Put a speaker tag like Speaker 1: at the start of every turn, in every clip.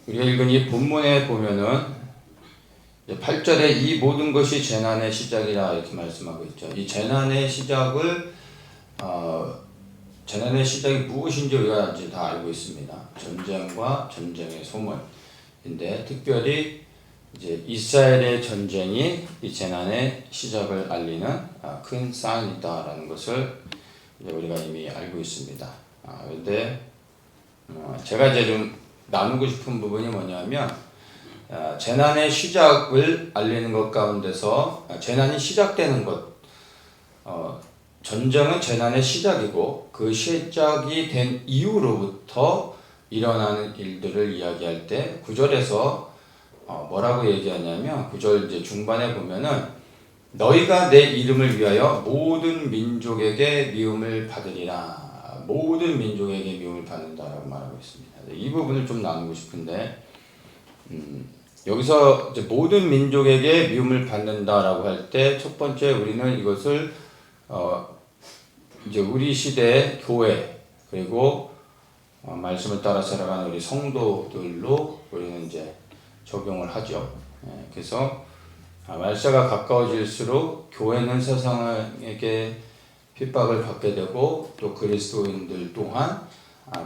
Speaker 1: 우리가 읽은 이 본문에 보면은 8절에 이 모든 것이 재난의 시작이라 이렇게 말씀하고 있죠. 이 재난의 시작을 재난의 시작이 무엇인지 우리가 이제 다 알고 있습니다. 전쟁과 전쟁의 소문인데 특별히 이제 이스라엘의 전쟁이 이 재난의 시작을 알리는 큰 사인이다라는 것을 우리가 이미 알고 있습니다. 그런데 제가 이제 좀 나누고 싶은 부분이 뭐냐면 재난의 시작을 알리는 것 가운데서 재난이 시작되는 것, 전쟁은 재난의 시작이고 그 시작이 된 이후로부터 일어나는 일들을 이야기할 때 9절에서 뭐라고 얘기하냐면 9절 이제 중반에 보면은 너희가 내 이름을 위하여 모든 민족에게 미움을 받으리라. 모든 민족에게 미움을 받는다라고 말하고 있습니다. 이 부분을 좀 나누고 싶은데 여기서 이제 모든 민족에게 미움을 받는다라고 할 때 첫 번째 우리는 이것을 이제 우리 시대의 교회 그리고 말씀을 따라 살아가는 우리 성도들로 우리는 이제 적용을 하죠. 그래서 말세가 가까워질수록 교회는 세상에게 핍박을 받게 되고 또 그리스도인들 또한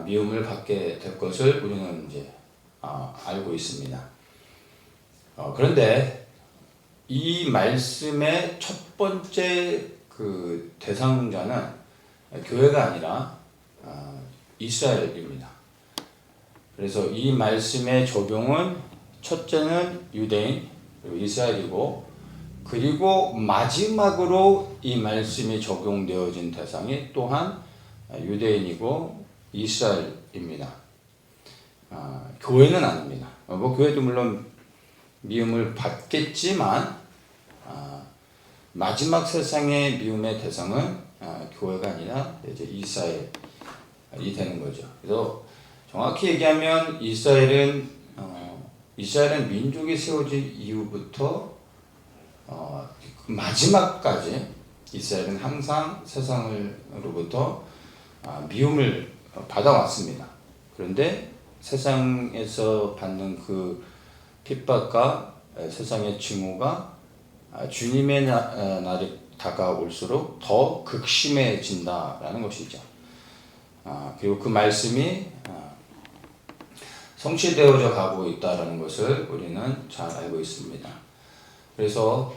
Speaker 1: 미움을 받게 될 것을 우리는 이제 알고 있습니다. 그런데 이 말씀의 첫 번째 그 대상자는 교회가 아니라 이스라엘입니다. 그래서 이 말씀의 적용은 첫째는 유대인 그리고 이스라엘이고 그리고 마지막으로 이 말씀이 적용되어진 대상이 또한 유대인이고 이스라엘입니다. 교회는 아닙니다. 뭐 교회도 물론 미움을 받겠지만 마지막 세상의 미움의 대상은 교회가 아니라 이제 이스라엘이 되는 거죠. 그래서 정확히 얘기하면 이스라엘은 민족이 세워진 이후부터 마지막까지 이스라엘은 항상 세상으로부터 미움을 받아왔습니다. 그런데 세상에서 받는 그 핍박과 세상의 증오가 주님의 날이 다가올수록 더 극심해진다라는 것이죠. 그리고 그 말씀이 성취되어져 가고 있다는 것을 우리는 잘 알고 있습니다. 그래서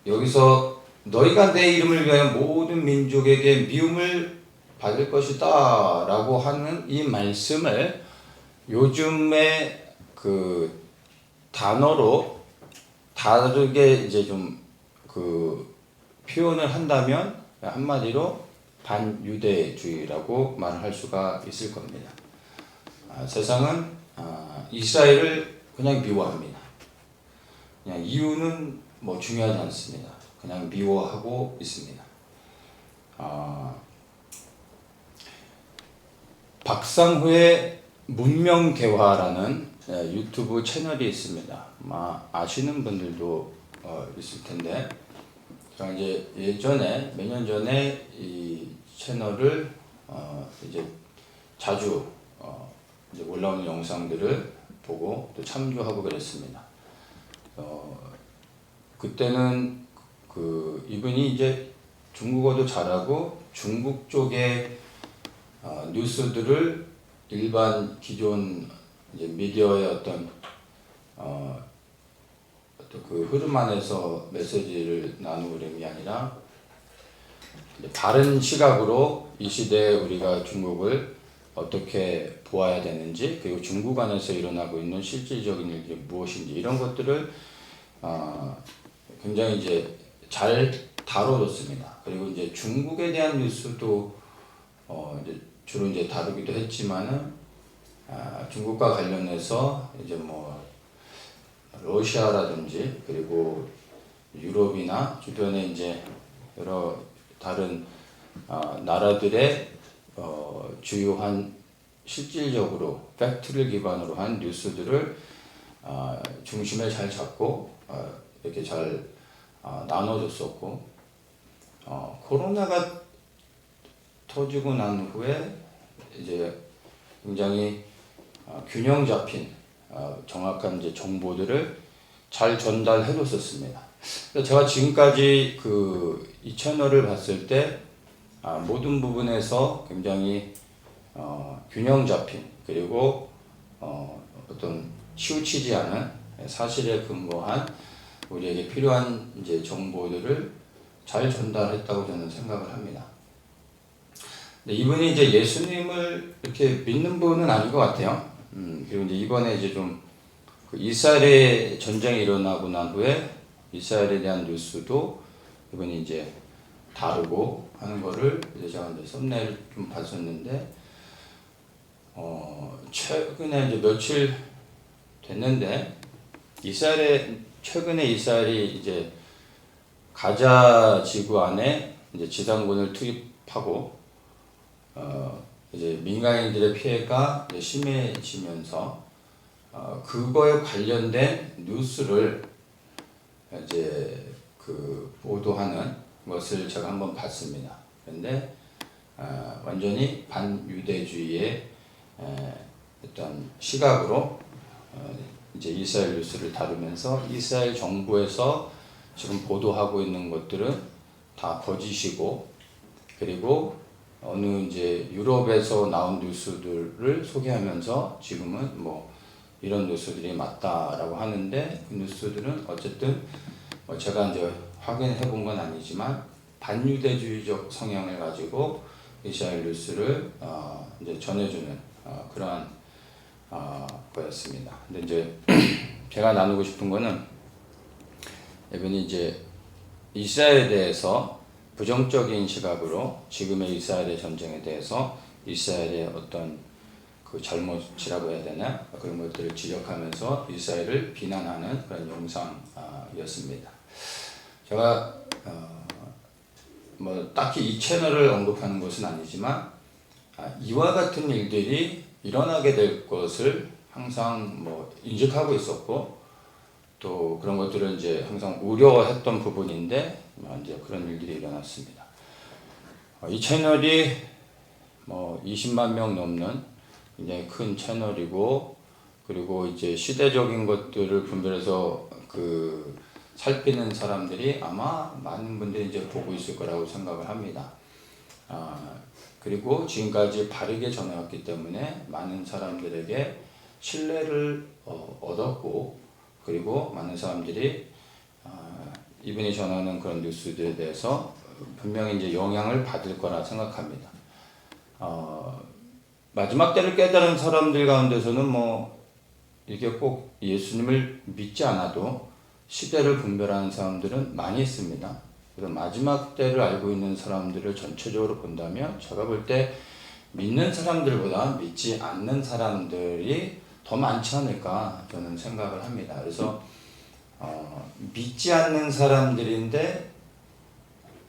Speaker 1: 여기서 너희가 내 이름을 위하여 모든 민족에게 미움을 받을 것이다 라고 하는 이 말씀을 요즘의 그 단어로 다르게 이제 좀 그 표현을 한다면 한마디로 반유대주의라고 말을 할 수가 있을 겁니다. 세상은 이스라엘을 그냥 미워합니다. 그냥 이유는 뭐 중요하지 않습니다. 그냥 미워하고 있습니다. 박상후의 문명대화라는 유튜브 채널이 있습니다. 아마 아시는 분들도 있을 텐데, 제가 이제 예전에 몇 년 전에 이 채널을 이제 자주 이제 올라오는 영상들을 보고 또 참조하고 그랬습니다. 그때는 그 이분이 이제 중국어도 잘하고 중국 쪽의 뉴스들을 일반 기존 이제 미디어의 어떤 그 흐름 안에서 메시지를 나누고 그런 게 아니라 다른 시각으로 이 시대에 우리가 중국을 어떻게 보아야 되는지 그리고 중국 안에서 일어나고 있는 실질적인 일들이 무엇인지 이런 것들을 굉장히 이제 잘 다뤄줬습니다. 그리고 이제 중국에 대한 뉴스도 이제 주로 이제 다루기도 했지만은 중국과 관련해서 이제 뭐 러시아라든지 그리고 유럽이나 주변에 이제 여러 다른 나라들의 주요한 실질적으로 팩트를 기반으로 한 뉴스들을 중심에 잘 잡고 이렇게 잘 나눠줬었고 코로나가 터지고 난 후에 이제 굉장히 균형 잡힌 정확한 이제 정보들을 잘 전달해 줬었습니다. 제가 지금까지 이 채널을 봤을 때 모든 부분에서 굉장히 균형 잡힌 그리고 어떤 치우치지 않은 사실에 근거한 우리에게 필요한 이제 정보들을 잘 전달했다고 저는 생각을 합니다. 근데 이분이 이제 예수님을 이렇게 믿는 분은 아닌 것 같아요. 그리고 이제 이번에 이제 좀 이스라엘의 전쟁이 일어나고 난 후에 이스라엘에 대한 뉴스도 이번에 이제 다루고 하는 거를 이제 제가 이제 썸네일 좀 봤었는데, 최근에 이제 며칠 됐는데, 최근에 이스라엘이 이제 가자 지구 안에 이제 지상군을 투입하고, 이제 민간인들의 피해가 이제 심해지면서, 그거에 관련된 뉴스를 이제 보도하는 것을 제가 한번 봤습니다. 그런데 완전히 반유대주의의 어떤 시각으로 이제 이스라엘 뉴스를 다루면서 이스라엘 정부에서 지금 보도하고 있는 것들은 다 거짓이고, 그리고 어느 이제 유럽에서 나온 뉴스들을 소개하면서 지금은 뭐 이런 뉴스들이 맞다라고 하는데, 그 뉴스들은 어쨌든 제가 이제 확인해 본 건 아니지만 반유대주의적 성향을 가지고 이스라엘 뉴스를 이제 전해주는 그러한 거였습니다. 근데 이제 제가 나누고 싶은 거는, 이번에 이제 이스라엘에 대해서 부정적인 시각으로 지금의 이스라엘의 전쟁에 대해서 이스라엘의 어떤 그 잘못이라고 해야 되나, 그런 것들을 지적하면서 이스라엘을 비난하는 그런 영상이었습니다. 제가 뭐 딱히 이 채널을 언급하는 것은 아니지만 이와 같은 일들이 일어나게 될 것을 항상 뭐 인식하고 있었고, 또 그런 것들을 이제 항상 우려했던 부분인데 이제 그런 일들이 일어났습니다. 이 채널이 뭐 20만 명 넘는 굉장히 큰 채널이고, 그리고 이제 시대적인 것들을 분별해서 살피는 사람들이 아마 많은 분들이 이제 보고 있을 거라고 생각을 합니다. 그리고 지금까지 바르게 전해왔기 때문에 많은 사람들에게 신뢰를 얻었고, 그리고 많은 사람들이 이분이 전하는 그런 뉴스들에 대해서 분명히 이제 영향을 받을 거라 생각합니다. 마지막 때를 깨달은 사람들 가운데서는 뭐 이게 꼭 예수님을 믿지 않아도 시대를 분별하는 사람들은 많이 있습니다. 그래서 마지막 때를 알고 있는 사람들을 전체적으로 본다면 제가 볼 때 믿는 사람들보다 믿지 않는 사람들이 더 많지 않을까 저는 생각을 합니다. 그래서 믿지 않는 사람들인데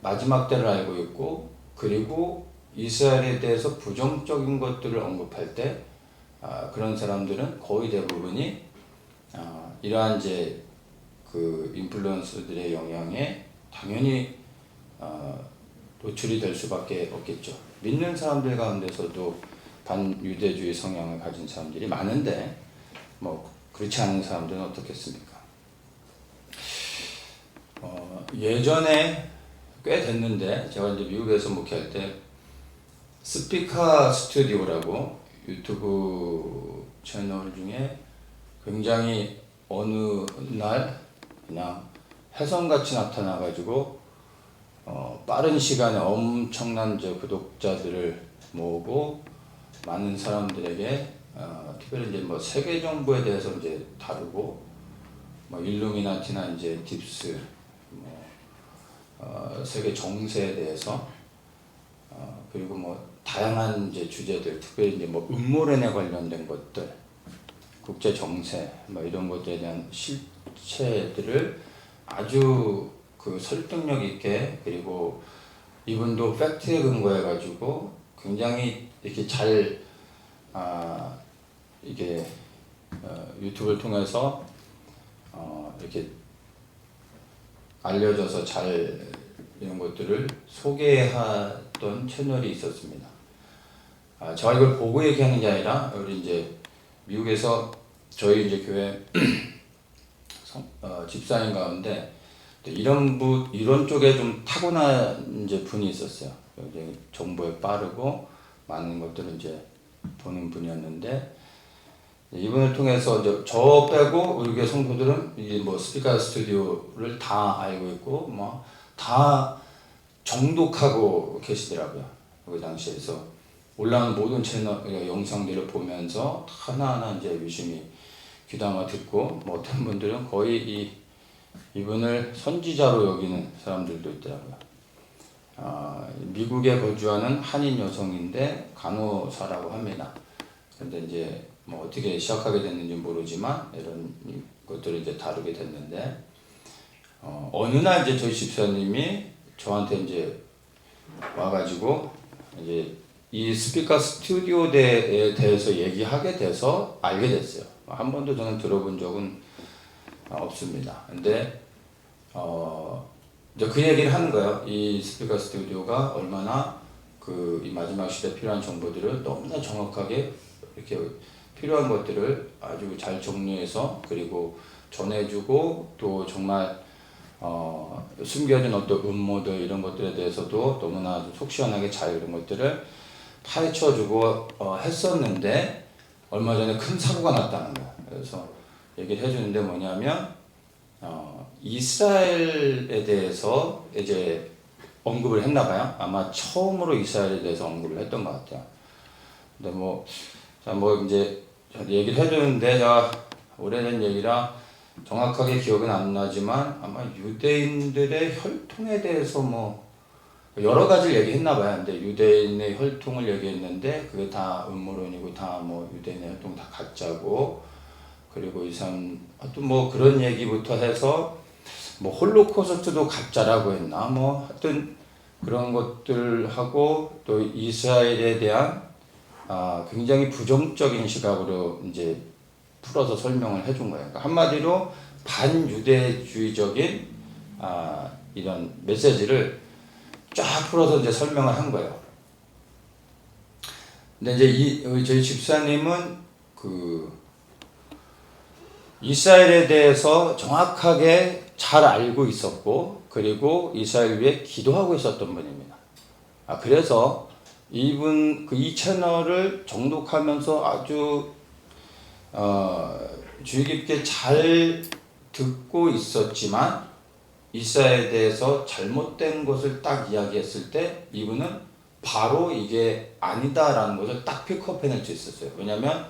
Speaker 1: 마지막 때를 알고 있고, 그리고 이스라엘에 대해서 부정적인 것들을 언급할 때 그런 사람들은 거의 대부분이 이러한 이제 인플루언서들의 영향에 당연히 노출이 될 수밖에 없겠죠. 믿는 사람들 가운데서도 반유대주의 성향을 가진 사람들이 많은데 뭐 그렇지 않은 사람들은 어떻겠습니까? 예전에 꽤 됐는데 제가 이제 미국에서 목회할 때 스피카 스튜디오라고 유튜브 채널 중에 굉장히 어느 날 그냥 혜성같이 나타나가지고 빠른 시간에 엄청난 이제 구독자들을 모으고 많은 사람들에게 특별히 이제 뭐 세계 정부에 대해서 이제 다루고, 뭐 일루미나티나 이제 딥스, 세계 정세에 대해서 그리고 뭐 다양한 이제 주제들, 특별히 이제 뭐 음모론에 관련된 것들, 국제 정세, 뭐 이런 것들에 대한 실체들을 아주 설득력 있게, 그리고 이분도 팩트에 근거해 가지고 굉장히 이렇게 잘 이게 유튜브를 통해서 이렇게 알려져서 잘 이런 것들을 소개하던 채널이 있었습니다. 제가 이걸 보고 얘기하는 게 아니라 우리 이제 미국에서 저희 이제 교회 집사님 가운데 이런 쪽에 좀 타고난 이제 분이 있었어요. 이제 정보에 빠르고 많은 것들을 이제 보는 분이었는데, 이분을 통해서 이제 저 빼고 우리 교회 성도들은 이 뭐 스피커 스튜디오를 다 알고 있고 뭐 다 정독하고 계시더라고요. 그 당시에서 올라오는 모든 채널 영상들을 보면서 하나하나 이제 유심히 귀담아 듣고, 뭐 어떤 분들은 거의 이분을 선지자로 여기는 사람들도 있더라고요. 미국에 거주하는 한인 여성인데 간호사라고 합니다. 근데 이제 뭐 어떻게 시작하게 됐는지 모르지만 이런 것들을 이제 다루게 됐는데, 어느 날 이제 저희 집사님이 저한테 이제 와가지고 이제 이 스피커 스튜디오에 대해서 얘기하게 돼서 알게 됐어요. 한 번도 저는 들어본 적은 없습니다. 근데 이제 그 얘기를 하는 거예요. 이 스피커 스튜디오가 얼마나 이 마지막 시대 필요한 정보들을 너무나 정확하게 이렇게 필요한 것들을 아주 잘 정리해서 그리고 전해주고, 또 정말 숨겨진 어떤 음모들 이런 것들에 대해서도 너무나 속 시원하게 잘 이런 것들을 파헤쳐주고 했었는데, 얼마 전에 큰 사고가 났다는 거예요. 그래서 얘기를 해주는데 뭐냐면 이스라엘에 대해서 이제 언급을 했나 봐요. 아마 처음으로 이스라엘에 대해서 언급을 했던 것 같아요. 근데 뭐 이제 얘기를 해주는데, 제가 오래된 얘기라 정확하게 기억은 안 나지만 아마 유대인들의 혈통에 대해서 뭐 여러 가지를 얘기했나 봐요. 근데 유대인의 혈통을 얘기했는데 그게 다 음모론이고 다 뭐 유대인의 혈통 다 가짜고, 그리고 이 사람 하여튼 뭐 그런 얘기부터 해서 뭐 홀로코스트도 가짜라고 했나 뭐 하여튼 그런 것들하고, 또 이스라엘에 대한 굉장히 부정적인 시각으로 이제 풀어서 설명을 해준 거예요. 그러니까 한마디로 반유대주의적인 이런 메시지를 쫙 풀어서 이제 설명을 한 거예요. 근데 이제 저희 집사님은 이스라엘에 대해서 정확하게 잘 알고 있었고, 그리고 이스라엘 위해 기도하고 있었던 분입니다. 그래서 이 채널을 정독하면서 아주 주의 깊게 잘 듣고 있었지만, 이스라엘에 대해서 잘못된 것을 딱 이야기했을 때 이분은 바로 이게 아니다라는 것을 딱 픽업해낼 수 있었어요. 왜냐하면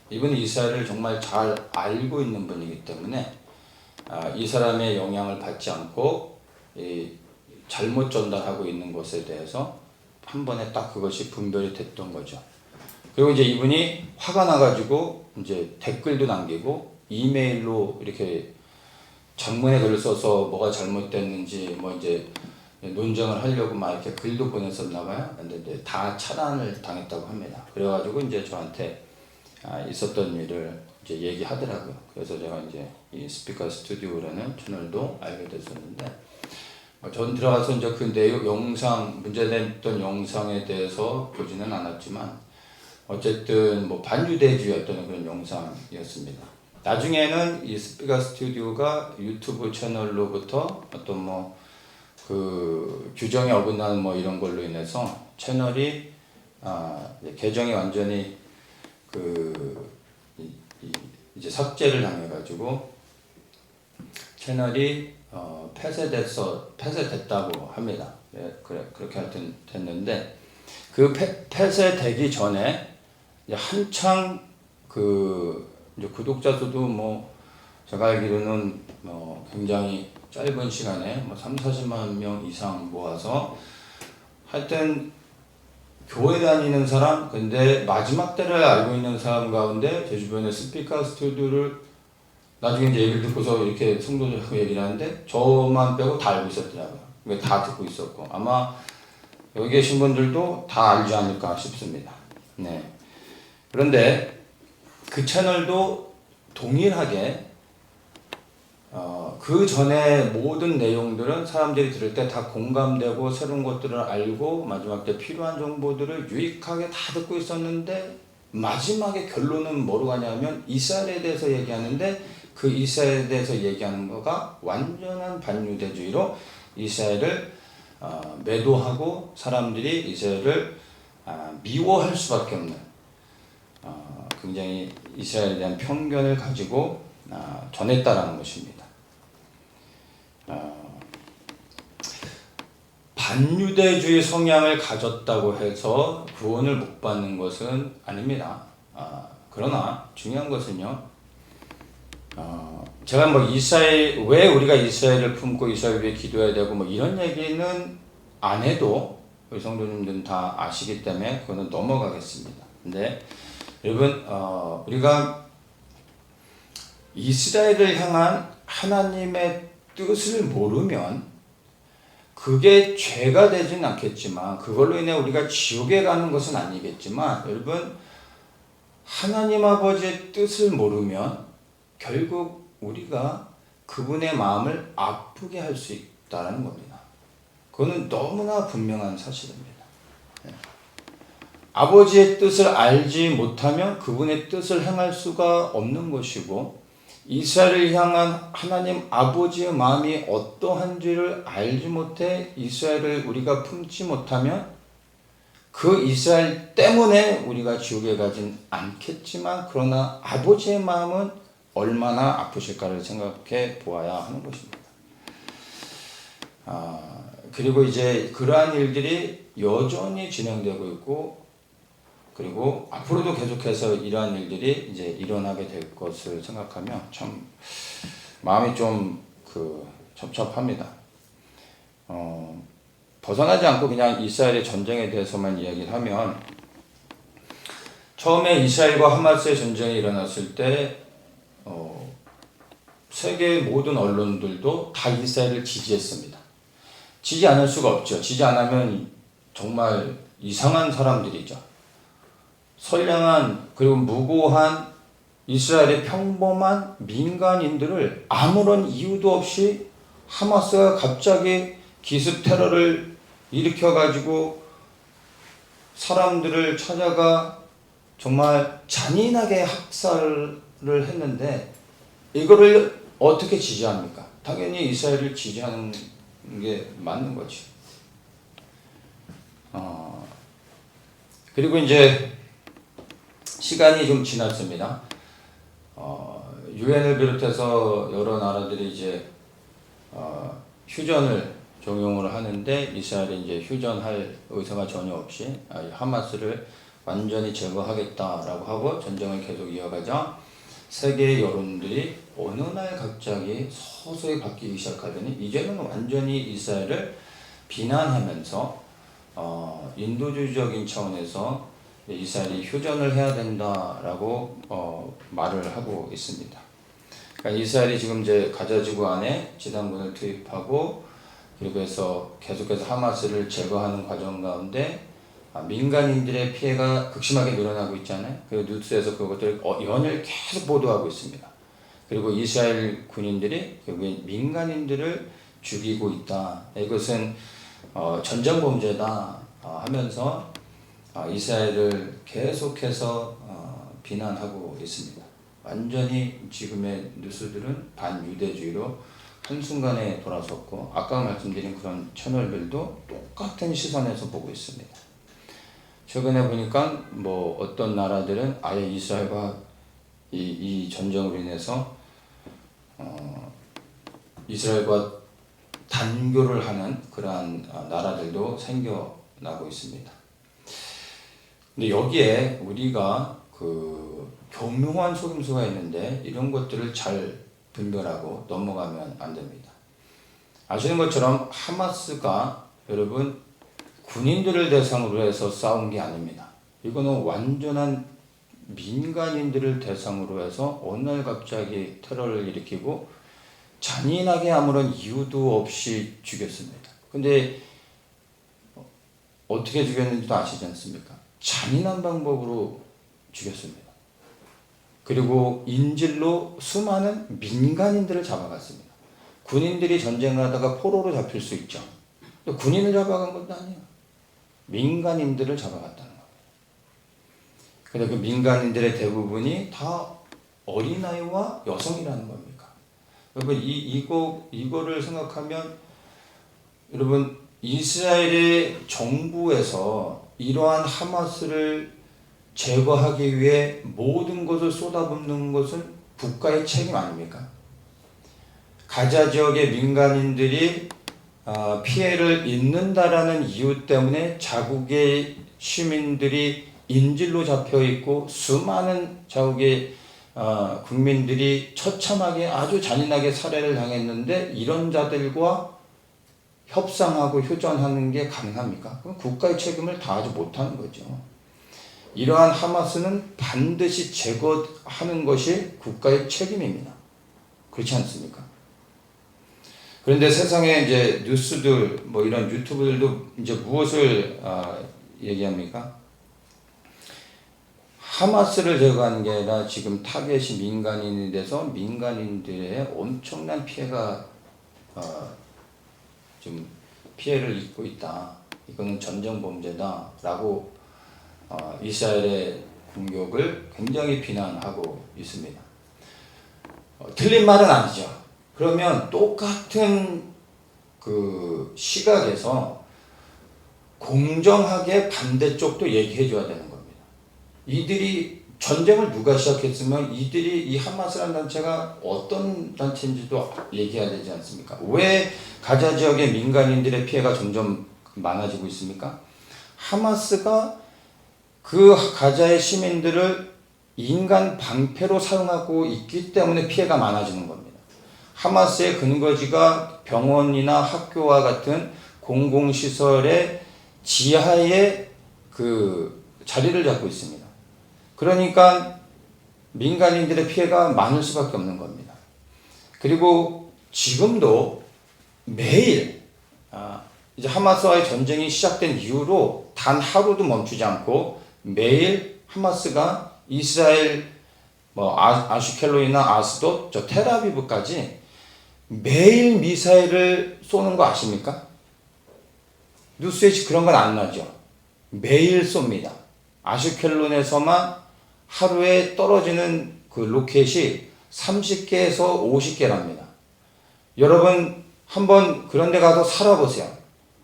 Speaker 1: 이분은 이스라엘을 정말 잘 알고 있는 분이기 때문에 이 사람의 영향을 받지 않고 잘못 전달하고 있는 것에 대해서 한 번에 딱 그것이 분별이 됐던 거죠. 그리고 이제 이분이 화가 나가지고 이제 댓글도 남기고 이메일로 이렇게 장문의 글을 써서 뭐가 잘못됐는지 뭐 이제 논쟁을 하려고 막 이렇게 글도 보냈었나 봐요. 근데 이제 다 차단을 당했다고 합니다. 그래가지고 이제 저한테 있었던 일을 이제 얘기하더라고요. 그래서 제가 이제 이 스피커 스튜디오라는 채널도 알게 됐었는데, 전 들어가서 이제 그 내용 문제됐던 영상에 대해서 보지는 않았지만 어쨌든 뭐 반유대주의였던 그런 영상이었습니다. 나중에는 이 스피커 스튜디오가 유튜브 채널로부터 어떤 뭐 규정에 어긋나는 뭐 이런 걸로 인해서 채널이 계정이 완전히 이제 삭제를 당해가지고 채널이 폐쇄됐다고 합니다. 예, 그렇게 하여튼 됐는데, 그 폐쇄되기 전에 이제 한창 이제 구독자 수도 뭐 제가 알기로는 굉장히 짧은 시간에 뭐 30-40만 명 이상 모아서 하여튼 교회 다니는 사람, 근데 마지막 때를 알고 있는 사람 가운데 제 주변에 스피커 스튜디오를 나중에 이제 얘기를 듣고서 이렇게 성도들하고 얘기를 하는데 저만 빼고 다 알고 있었더라고요. 다 듣고 있었고, 아마 여기 계신 분들도 다 알지 않을까 싶습니다. 네. 그런데 그 채널도 동일하게 그 전에 모든 내용들은 사람들이 들을 때 다 공감되고 새로운 것들을 알고 마지막 때 필요한 정보들을 유익하게 다 듣고 있었는데, 마지막에 결론은 뭐로 가냐면 이스라엘에 대해서 얘기하는데 그 이스라엘에 대해서 얘기하는 거가 완전한 반유대주의로 이스라엘을 매도하고 사람들이 이스라엘을 미워할 수밖에 없는 굉장히 이스라엘에 대한 편견을 가지고 전했다라는 것입니다. 반유대주의 성향을 가졌다고 해서 구원을 못 받는 것은 아닙니다. 그러나 중요한 것은요, 제가 뭐 이스라엘, 왜 우리가 이스라엘을 품고 이스라엘 위해 기도해야 되고 뭐 이런 얘기는 안 해도 우리 성도님들은 다 아시기 때문에 그거는 넘어가겠습니다. 근데 여러분, 우리가 이스라엘을 향한 하나님의 뜻을 모르면 그게 죄가 되진 않겠지만 그걸로 인해 우리가 지옥에 가는 것은 아니겠지만 여러분, 하나님 아버지의 뜻을 모르면 결국 우리가 그분의 마음을 아프게 할 수 있다는 겁니다. 그거는 너무나 분명한 사실입니다. 아버지의 뜻을 알지 못하면 그분의 뜻을 행할 수가 없는 것이고, 이스라엘을 향한 하나님 아버지의 마음이 어떠한지를 알지 못해 이스라엘을 우리가 품지 못하면 그 이스라엘 때문에 우리가 지옥에 가진 않겠지만 그러나 아버지의 마음은 얼마나 아프실까를 생각해 보아야 하는 것입니다. 그리고 이제 그러한 일들이 여전히 진행되고 있고, 그리고 앞으로도 계속해서 이러한 일들이 이제 일어나게 될 것을 생각하면 참 마음이 좀 섭섭합니다. 벗어나지 않고 그냥 이스라엘의 전쟁에 대해서만 이야기를 하면, 처음에 이스라엘과 하마스의 전쟁이 일어났을 때 세계 모든 언론들도 다 이스라엘을 지지했습니다. 지지 않을 수가 없죠. 지지 안 하면 정말 이상한 사람들이죠. 선량한 그리고 무고한 이스라엘의 평범한 민간인들을 아무런 이유도 없이 하마스가 갑자기 기습 테러를 일으켜가지고 사람들을 찾아가 정말 잔인하게 학살을 했는데, 이거를 어떻게 지지합니까? 당연히 이스라엘을 지지하는 게 맞는 거지. 그리고 이제 시간이 좀 지났습니다. 유엔을 비롯해서 여러 나라들이 이제 휴전을 종용을 하는데, 이스라엘이 이제 휴전할 의사가 전혀 없이 하마스를 완전히 제거하겠다라고 하고 전쟁을 계속 이어가자 세계 여론들이 어느 날 갑자기 서서히 바뀌기 시작하더니 이제는 완전히 이스라엘을 비난하면서 인도주의적인 차원에서 이스라엘이 휴전을 해야 된다라고 말을 하고 있습니다. 그러니까 이스라엘이 지금 이제 가자지구 안에 지상군을 투입하고, 그리고 해서 계속해서 하마스를 제거하는 과정 가운데 민간인들의 피해가 극심하게 늘어나고 있잖아요. 그리고 뉴스에서 그것들을 연일 계속 보도하고 있습니다. 그리고 이스라엘 군인들이 결국에 민간인들을 죽이고 있다. 이것은 전쟁 범죄다 하면서 이스라엘을 계속해서 비난하고 있습니다. 완전히 지금의 뉴스들은 반유대주의로 한순간에 돌아섰고, 아까 말씀드린 그런 채널들도 똑같은 시선에서 보고 있습니다. 최근에 보니까 뭐 어떤 나라들은 아예 이스라엘과 이 전쟁으로 인해서 이스라엘과 단교를 하는 그러한 나라들도 생겨나고 있습니다. 근데 여기에 우리가 교묘한 속임수가 있는데 이런 것들을 잘 분별하고 넘어가면 안 됩니다. 아시는 것처럼 하마스가 여러분 군인들을 대상으로 해서 싸운 게 아닙니다. 이거는 완전한 민간인들을 대상으로 해서 어느 날 갑자기 테러를 일으키고 잔인하게 아무런 이유도 없이 죽였습니다. 근데 어떻게 죽였는지도 아시지 않습니까? 잔인한 방법으로 죽였습니다. 그리고 인질로 수많은 민간인들을 잡아갔습니다. 군인들이 전쟁을 하다가 포로로 잡힐 수 있죠. 군인을 잡아간 것도 아니에요. 민간인들을 잡아갔다는 거예요. 근데 그 민간인들의 대부분이 다 어린아이와 여성이라는 겁니까? 여러분 이거를 생각하면 여러분 이스라엘의 정부에서 이러한 하마스를 제거하기 위해 모든 것을 쏟아붓는 것은 국가의 책임 아닙니까? 가자 지역의 민간인들이 피해를 입는다라는 이유 때문에 자국의 시민들이 인질로 잡혀 있고 수많은 자국의 국민들이 처참하게 아주 잔인하게 살해를 당했는데 이런 자들과 협상하고 휴전하는 게 가능합니까? 그럼 국가의 책임을 다하지 못하는 거죠. 이러한 하마스는 반드시 제거하는 것이 국가의 책임입니다. 그렇지 않습니까? 그런데 세상에 이제 뉴스들 뭐 이런 유튜브들도 이제 무엇을 얘기합니까? 하마스를 제거하는 게 아니라 지금 타겟이 민간인이 돼서 민간인들의 엄청난 피해가 좀 피해를 입고 있다. 이거는 전쟁 범죄다라고 이스라엘의 공격을 굉장히 비난하고 있습니다. 틀린 말은 아니죠. 그러면 똑같은 그 시각에서 공정하게 반대쪽도 얘기해 줘야 되는 겁니다. 이들이 전쟁을 누가 시작했으면 이들이 이 하마스라는 단체가 어떤 단체인지도 얘기해야 되지 않습니까? 왜 가자 지역의 민간인들의 피해가 점점 많아지고 있습니까? 하마스가 그 가자의 시민들을 인간 방패로 사용하고 있기 때문에 피해가 많아지는 겁니다. 하마스의 근거지가 병원이나 학교와 같은 공공시설의 지하에 그 자리를 잡고 있습니다. 그러니까 민간인들의 피해가 많을 수밖에 없는 겁니다. 그리고 지금도 매일 이제 하마스와의 전쟁이 시작된 이후로 단 하루도 멈추지 않고 매일 하마스가 이스라엘 아슈켈론이나 아스돗 저 텔아비브까지 매일 미사일을 쏘는 거 아십니까? 뉴스에 그런 건 안 나죠. 매일 쏩니다. 아슈켈론에서만 하루에 떨어지는 그 로켓이 30개에서 50개랍니다. 여러분 한번 그런 데 가서 살아보세요.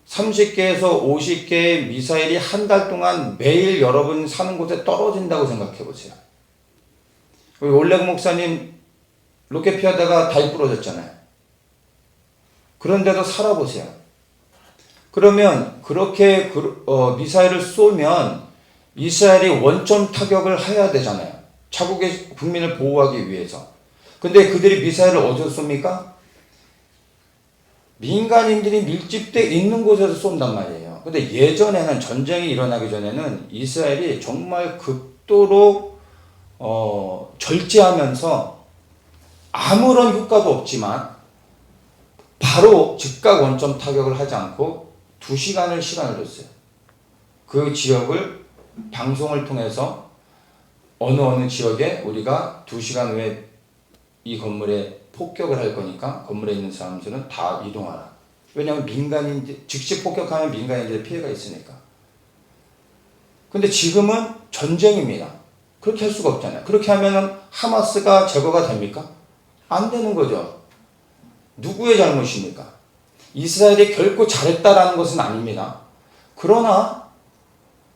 Speaker 1: 30개에서 50개의 미사일이 한 달 동안 매일 여러분 사는 곳에 떨어진다고 생각해 보세요. 우리 올레그 목사님 로켓 피하다가 다리 부러졌잖아요. 그런데도 살아보세요. 그러면 그렇게 미사일을 쏘면 이스라엘이 원점 타격을 해야 되잖아요. 자국의 국민을 보호하기 위해서. 근데 그들이 미사일을 어디서 쏩니까? 민간인들이 밀집돼 있는 곳에서 쏜단 말이에요. 근데 예전에는 전쟁이 일어나기 전에는 이스라엘이 정말 극도로 절제하면서 아무런 효과도 없지만 바로 즉각 원점 타격을 하지 않고 2시간을 시간을 줬어요. 그 지역을 방송을 통해서 어느 지역에 우리가 2시간 후에 이 건물에 폭격을 할 거니까 건물에 있는 사람들은 다 이동하라. 왜냐하면 민간인들 즉시 폭격하면 민간인들의 피해가 있으니까. 근데 지금은 전쟁입니다. 그렇게 할 수가 없잖아요. 그렇게 하면 하마스가 제거가 됩니까? 안 되는 거죠. 누구의 잘못입니까? 이스라엘이 결코 잘했다라는 것은 아닙니다. 그러나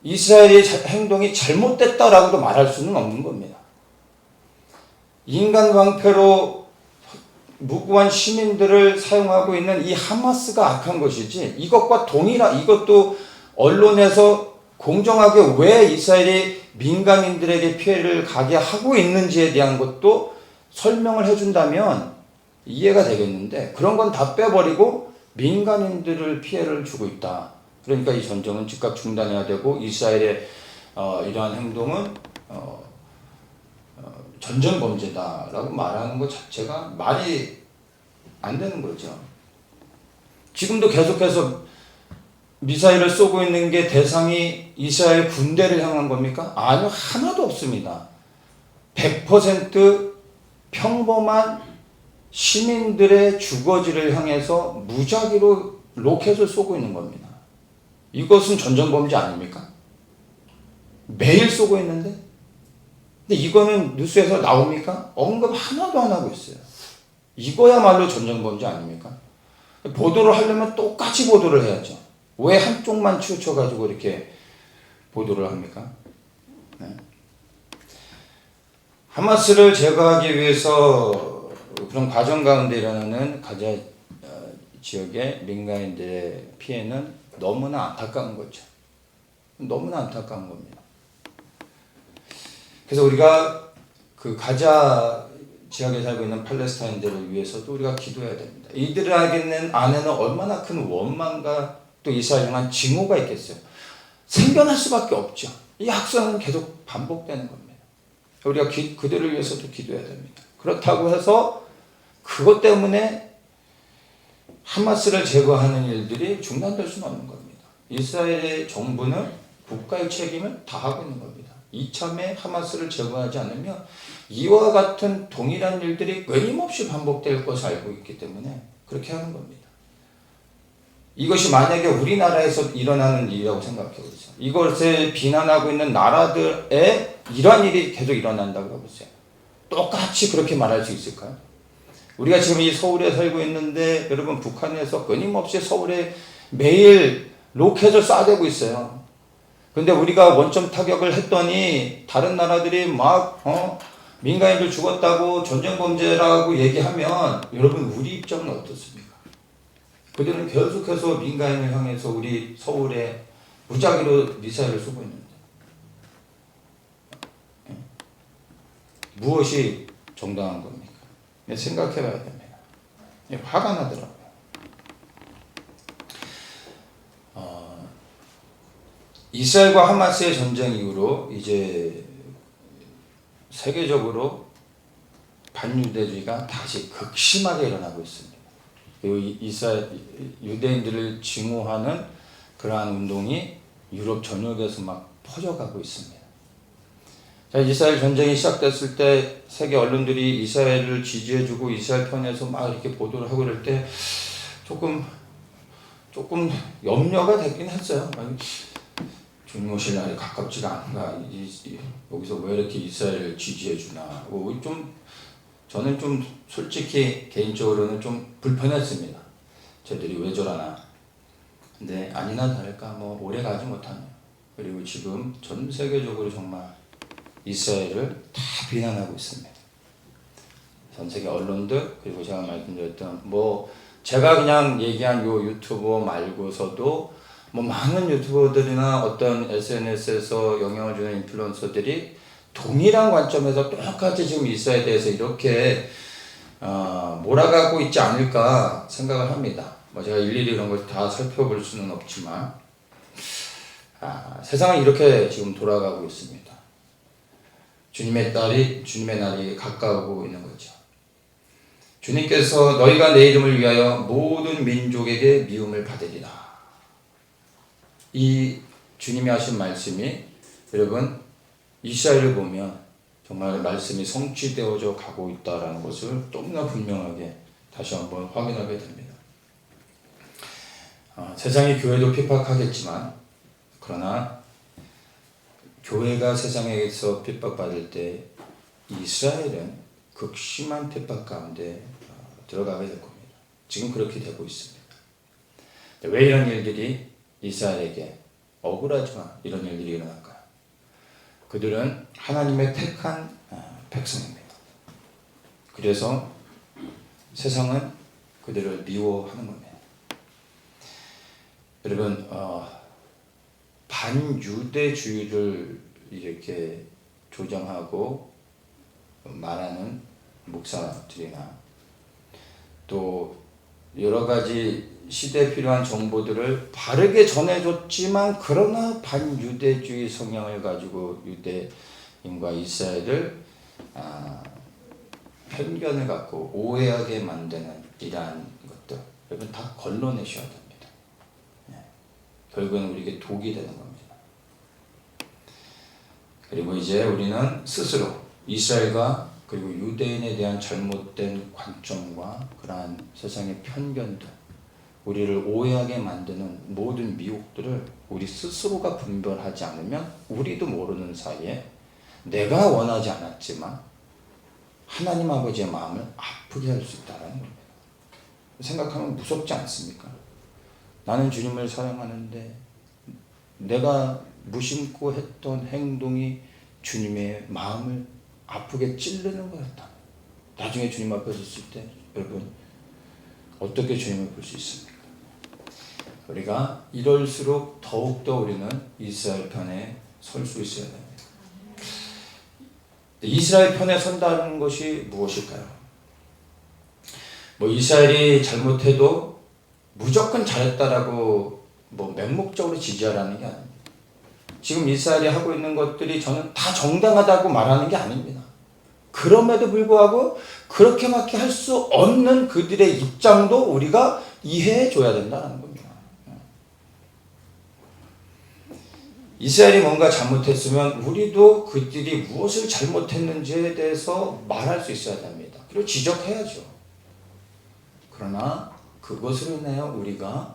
Speaker 1: 이스라엘의 행동이 잘못됐다라고도 말할 수는 없는 겁니다. 인간 방패로 무고한 시민들을 사용하고 있는 이 하마스가 악한 것이지 이것과 이것도 언론에서 공정하게 왜 이스라엘이 민간인들에게 피해를 가게 하고 있는지에 대한 것도 설명을 해준다면 이해가 되겠는데 그런 건 다 빼버리고 민간인들을 피해를 주고 있다. 그러니까 이 전쟁은 즉각 중단해야 되고 이스라엘의 이러한 행동은 전쟁 범죄다라고 말하는 것 자체가 말이 안 되는 거죠. 지금도 계속해서 미사일을 쏘고 있는 게 대상이 이스라엘 군대를 향한 겁니까? 아니요, 하나도 없습니다. 100% 평범한 시민들의 주거지를 향해서 무작위로 로켓을 쏘고 있는 겁니다. 이것은 전쟁 범죄 아닙니까? 매일 쏘고 있는데 근데 이거는 뉴스에서 나옵니까? 언급 하나도 안 하고 있어요. 이거야말로 전쟁범죄 아닙니까? 보도를 하려면 똑같이 보도를 해야죠. 왜 한쪽만 치우쳐가지고 이렇게 보도를 합니까? 네. 하마스를 제거하기 위해서 그런 과정 가운데 일어나는 가자 지역의 민간인들의 피해는 너무나 안타까운 거죠. 너무나 안타까운 겁니다. 그래서 우리가 그 가자 지역에 살고 있는 팔레스타인들을 위해서도 우리가 기도해야 됩니다. 이들에게는 안에는 얼마나 큰 원망과 또 이스라엘 향한 증오가 있겠어요. 생겨날 수밖에 없죠. 이 학살은 계속 반복되는 겁니다. 우리가 그들을 위해서도 기도해야 됩니다. 그렇다고 해서 그것 때문에 하마스를 제거하는 일들이 중단될 수는 없는 겁니다. 이스라엘의 정부는 국가의 책임을 다하고 있는 겁니다. 이참에 하마스를 제거하지 않으면 이와 같은 동일한 일들이 끊임없이 반복될 것을 알고 있기 때문에 그렇게 하는 겁니다. 이것이 만약에 우리나라에서 일어나는 일이라고 생각해 보세요. 이것을 비난하고 있는 나라들에 이러한 일이 계속 일어난다고 해보세요. 똑같이 그렇게 말할 수 있을까요? 우리가 지금 이 서울에 살고 있는데 여러분 북한에서 끊임없이 서울에 매일 로켓을 쏴대고 있어요. 근데 우리가 원점 타격을 했더니 다른 나라들이 막 민간인들 죽었다고 전쟁범죄라고 얘기하면 여러분 우리 입장은 어떻습니까? 그들은 계속해서 민간인을 향해서 우리 서울에 무작위로 미사일을 쏘고 있는데 무엇이 정당한 겁니까? 생각해 봐야 됩니다. 화가 나더라고요. 이스라엘과 하마스의 전쟁 이후로 이제 세계적으로 반유대주의가 다시 극심하게 일어나고 있습니다. 그리고 이스라엘 유대인들을 증오하는 그러한 운동이 유럽 전역에서 막 퍼져가고 있습니다. 자, 이스라엘 전쟁이 시작됐을 때 세계 언론들이 이스라엘을 지지해주고 이스라엘 편에서 막 이렇게 보도를 하고 그럴 때 조금 염려가 되긴 했어요. 주님 오실 날이 가깝지가 않은가, 여기서 왜 이렇게 이스라엘을 지지해주나. 저는 좀 솔직히 개인적으로는 좀 불편했습니다. 쟤들이 왜 저러나. 근데 아니나 다를까 오래 가지 못하네요. 그리고 지금 전 세계적으로 정말 이스라엘을 다 비난하고 있습니다. 전 세계 언론들, 그리고 제가 말씀드렸던 제가 그냥 얘기한 요 유튜버 말고서도 많은 유튜버들이나 어떤 SNS에서 영향을 주는 인플루언서들이 동일한 관점에서 똑같이 지금 이스라엘에 대해서 이렇게 몰아가고 있지 않을까 생각을 합니다. 제가 일일이 이런 걸 다 살펴볼 수는 없지만 세상은 이렇게 지금 돌아가고 있습니다. 주님의 날이 가까우고 있는 거죠. 주님께서 너희가 내 이름을 위하여 모든 민족에게 미움을 받으리라. 이 주님이 하신 말씀이 여러분 이스라엘을 보면 정말 말씀이 성취되어져 가고 있다는 것을 너무나 분명하게 다시 한번 확인하게 됩니다. 세상이 교회도 핍박하겠지만 그러나 교회가 세상에서 핍박받을 때 이스라엘은 극심한 핍박 가운데 들어가게 될 겁니다. 지금 그렇게 되고 있습니다. 왜 이런 일들이 이스라엘에게 억울하지만 이런 일들이 일어날까요? 그들은 하나님의 택한 백성입니다. 그래서 세상은 그들을 미워하는 겁니다. 여러분 반유대주의를 이렇게 조장하고 말하는 목사들이나 또 여러 가지 시대에 필요한 정보들을 바르게 전해줬지만 그러나 반유대주의 성향을 가지고 유대인과 이스라엘을 편견을 갖고 오해하게 만드는 이러한 것들 여러분 다 걸러내셔야 됩니다. 결국은 우리에게 독이 되는 겁니다. 그리고 이제 우리는 스스로 이스라엘과 그리고 유대인에 대한 잘못된 관점과 그러한 세상의 편견들 우리를 오해하게 만드는 모든 미혹들을 우리 스스로가 분별하지 않으면 우리도 모르는 사이에 내가 원하지 않았지만 하나님 아버지의 마음을 아프게 할 수 있다는 겁니다. 생각하면 무섭지 않습니까? 나는 주님을 사랑하는데 내가 무심코 했던 행동이 주님의 마음을 아프게 찌르는 거였다. 나중에 주님 앞에 섰을 때 여러분 어떻게 주님을 볼 수 있습니까? 우리가 이럴수록 더욱더 우리는 이스라엘 편에 설 수 있어야 됩니다. 이스라엘 편에 선다는 것이 무엇일까요? 이스라엘이 잘못해도 무조건 잘했다라고 맹목적으로 지지하라는 게 아닙니다. 지금 이스라엘이 하고 있는 것들이 저는 다 정당하다고 말하는 게 아닙니다. 그럼에도 불구하고 그렇게밖에 할 수 없는 그들의 입장도 우리가 이해해 줘야 된다는 겁니다. 이스라엘이 뭔가 잘못했으면 우리도 그들이 무엇을 잘못했는지에 대해서 말할 수 있어야 됩니다. 그리고 지적해야죠. 그러나 그것으로 인하여 우리가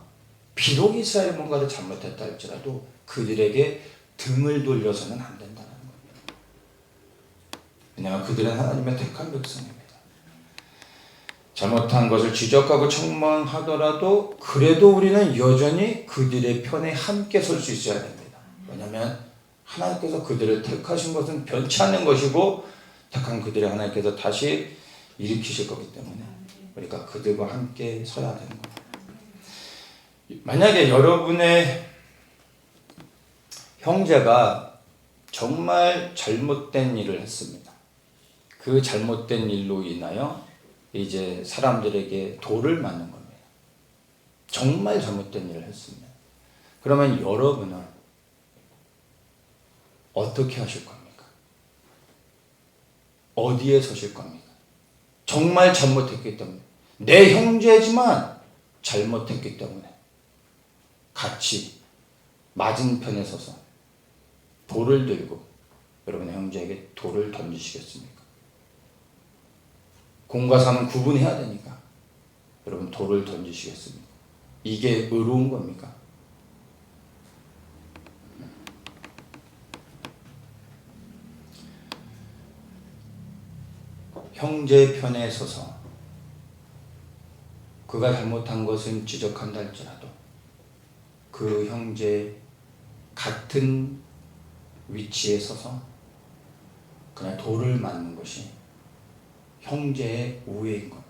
Speaker 1: 비록 이스라엘이 뭔가를 잘못했다 할지라도 그들에게 등을 돌려서는 안 된다는 겁니다. 왜냐하면 그들은 하나님의 택한 백성입니다. 잘못한 것을 지적하고 책망하더라도 그래도 우리는 여전히 그들의 편에 함께 설 수 있어야 됩니다. 왜냐하면 하나님께서 그들을 택하신 것은 변치 않는 것이고 택한 그들을 하나님께서 다시 일으키실 거기 때문에 우리가 그들과 함께 서야 되는 겁니다. 만약에 여러분의 형제가 정말 잘못된 일을 했습니다. 그 잘못된 일로 인하여 이제 사람들에게 돌을 맞는 겁니다. 정말 잘못된 일을 했습니다. 그러면 여러분은 어떻게 하실 겁니까? 어디에 서실 겁니까? 정말 잘못했기 때문에 내 형제지만 잘못했기 때문에 같이 맞은편에 서서 돌을 들고 여러분의 형제에게 돌을 던지시겠습니까? 공과 사는 구분해야 되니까 여러분 돌을 던지시겠습니까? 이게 의로운 겁니까? 형제 편에 서서 그가 잘못한 것은 지적한다 할지라도 그 형제 같은 위치에 서서 그냥 돌을 맞는 것이 형제의 우애인 겁니다.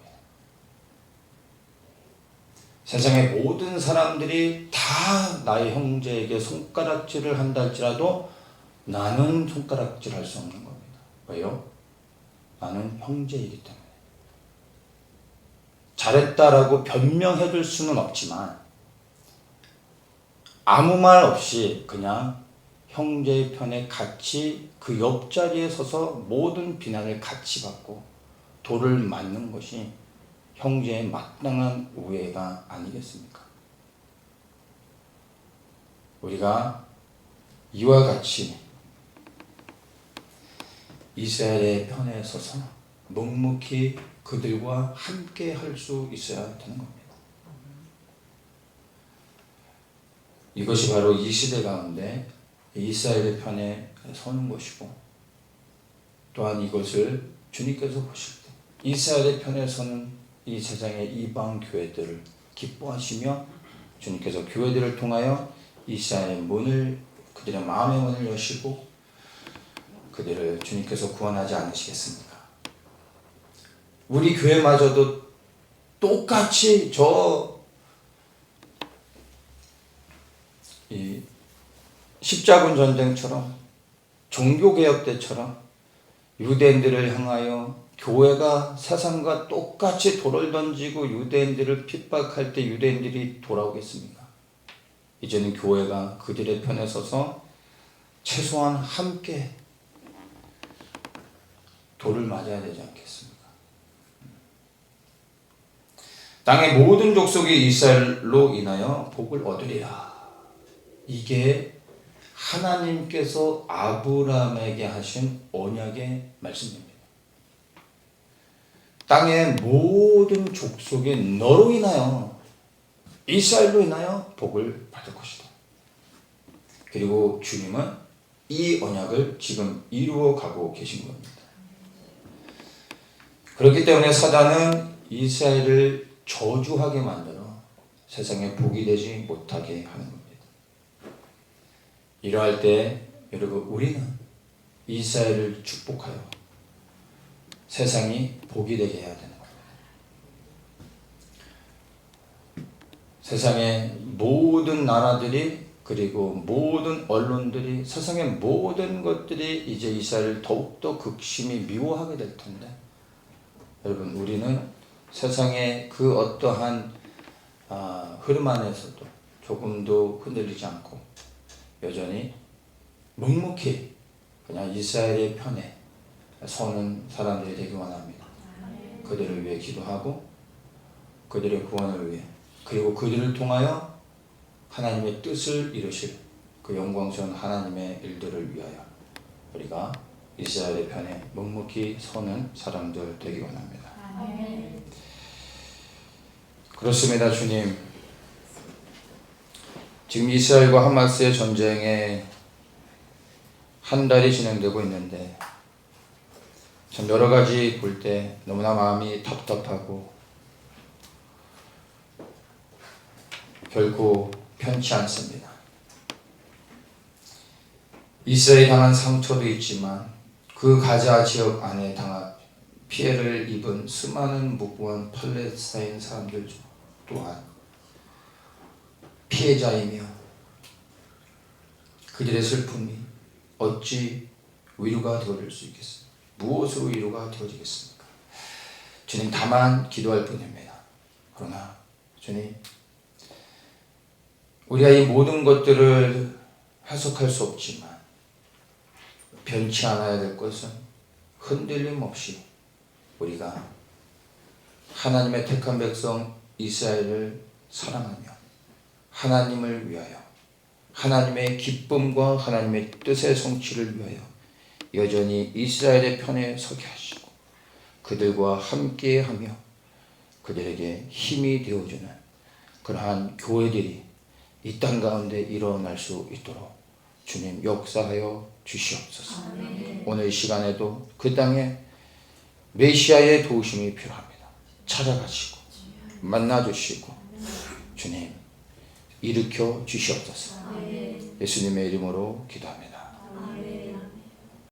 Speaker 1: 세상의 모든 사람들이 다 나의 형제에게 손가락질을 한다 할지라도 나는 손가락질 할 수 없는 겁니다. 왜요? 나는 형제이기 때문에. 잘했다라고 변명해 줄 수는 없지만 아무 말 없이 그냥 형제의 편에 같이 그 옆자리에 서서 모든 비난을 같이 받고 돌을 맞는 것이 형제의 마땅한 우애가 아니겠습니까? 우리가 이와 같이 이스라엘의 편에 서서 묵묵히 그들과 함께 할 수 있어야 되는 겁니다. 이것이 바로 이 시대 가운데 이스라엘의 편에 서는 것이고 또한 이것을 주님께서 보실 때 이스라엘의 편에 서는 이 세상의 이방 교회들을 기뻐하시며 주님께서 교회들을 통하여 이스라엘의 문을 그들의 마음의 문을 여시고 그들을 주님께서 구원하지 않으시겠습니까? 우리 교회마저도 똑같이 이 십자군 전쟁처럼 종교개혁 때처럼 유대인들을 향하여 교회가 세상과 똑같이 돌을 던지고 유대인들을 핍박할 때 유대인들이 돌아오겠습니까? 이제는 교회가 그들의 편에 서서 최소한 함께 돌을 맞아야 되지 않겠습니까? 땅의 모든 족속이 이스라엘로 인하여 복을 얻으리라. 이게 하나님께서 아브라함에게 하신 언약의 말씀입니다. 땅의 모든 족속이 너로 인하여 이스라엘로 인하여 복을 받을 것이다. 그리고 주님은 이 언약을 지금 이루어 가고 계신 겁니다. 그렇기 때문에 사단은 이스라엘을 저주하게 만들어 세상에 복이 되지 못하게 하는 겁니다. 이러할 때 여러분 우리는 이스라엘을 축복하여 세상이 복이 되게 해야 되는 겁니다. 세상의 모든 나라들이 그리고 모든 언론들이 세상의 모든 것들이 이제 이스라엘을 더욱더 극심히 미워하게 될 텐데 여러분 우리는 세상의 그 어떠한 흐름 안에서도 조금도 흔들리지 않고 여전히 묵묵히 그냥 이스라엘의 편에 서는 사람들이 되기 원합니다. 그들을 위해 기도하고 그들의 구원을 위해 그리고 그들을 통하여 하나님의 뜻을 이루실 그 영광스러운 하나님의 일들을 위하여 우리가 이스라엘의 편에 묵묵히 서는 사람들 되기 원합니다. 아멘. 그렇습니다. 주님, 지금 이스라엘과 하마스의 전쟁에 한 달이 진행되고 있는데 참 여러 가지 볼 때 너무나 마음이 답답하고 결코 편치 않습니다. 이스라엘이 당한 상처도 있지만 그 가자 지역 안에 피해를 입은 수많은 무고한 팔레스타인 사람들 또한 피해자이며 그들의 슬픔이 어찌 위로가 되어질 수 있겠습니까? 무엇으로 위로가 되어지겠습니까? 주님, 다만 기도할 뿐입니다. 그러나 주님, 우리가 이 모든 것들을 해석할 수 없지만 변치 않아야 될 것은 흔들림 없이 우리가 하나님의 택한 백성 이스라엘을 사랑하며 하나님을 위하여 하나님의 기쁨과 하나님의 뜻의 성취를 위하여 여전히 이스라엘의 편에 서게 하시고 그들과 함께하며 그들에게 힘이 되어주는 그러한 교회들이 이 땅 가운데 일어날 수 있도록 주님 역사하여 주시옵소서. 아멘. 오늘 이 시간에도 그 땅에 메시아의 도우심이 필요합니다. 찾아가시고 만나주시고 주님 일으켜 주시옵소서. 아멘. 예수님의 이름으로 기도합니다. 아멘.